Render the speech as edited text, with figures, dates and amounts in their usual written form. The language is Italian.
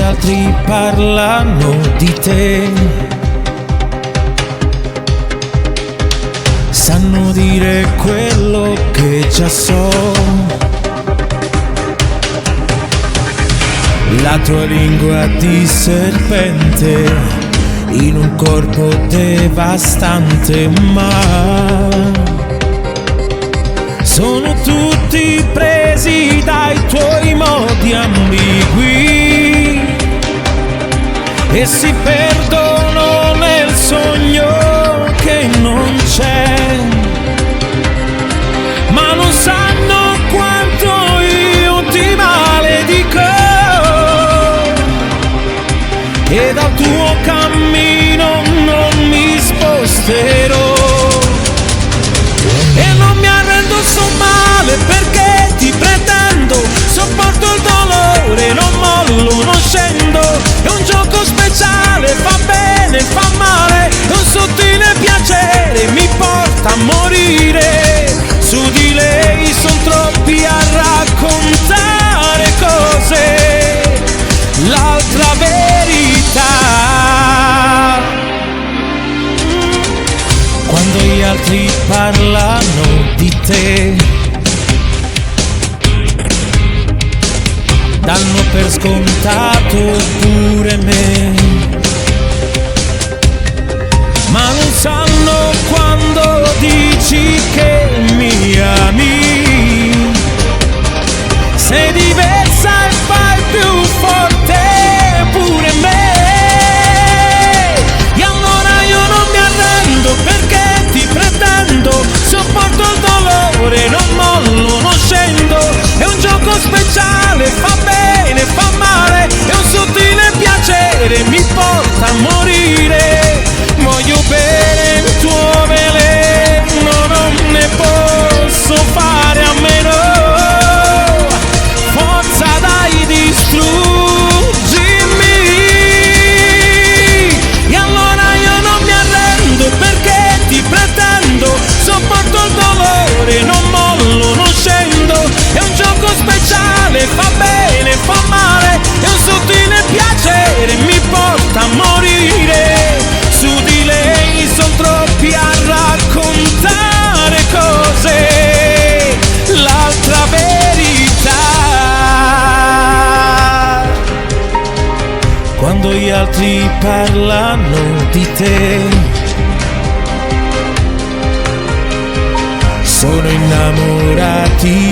altri parlano di te, sanno dire quello che già so. La tua lingua di serpente in un corpo devastante, ma sono tutti presi dai tuoi modi ambigui e si perdono nel sogno che non c'è, ma non sanno quanto io ti maledico e dal tuo cammino non mi sposterò. E non mi arrendo, sto male perché ti pretendo, sopporto il dolore, non mollo, non scendo. È un gioco speciale, fa bene, fa male, è un sottile piacere, mi porta a morire. Su di lei son troppi a raccontare cose, l'altra verità. Quando gli altri parlano di te, danno per scontato pure me, ma non sanno quando dici che mi ami, sei diversa e fai più forte pure me. E allora io non mi arrendo perché ti pretendo, sopporto il dolore, non mollo, non scendo. È un gioco speciale, fa bene, fa male, è un sottile piacere, mi porta a morire. Voglio bere il tuo veleno, non ne posso fare a meno. Forza dai, distruggimi. E allora io non mi arrendo perché ti pretendo, sopporto il dolore, non mollo, non scendo. È un gioco speciale, fa bene, fa male, è un sottile piacere, mi porta a morire. Su di lei son troppi a raccontare cose, l'altra verità. Quando gli altri parlano di te, sono innamorati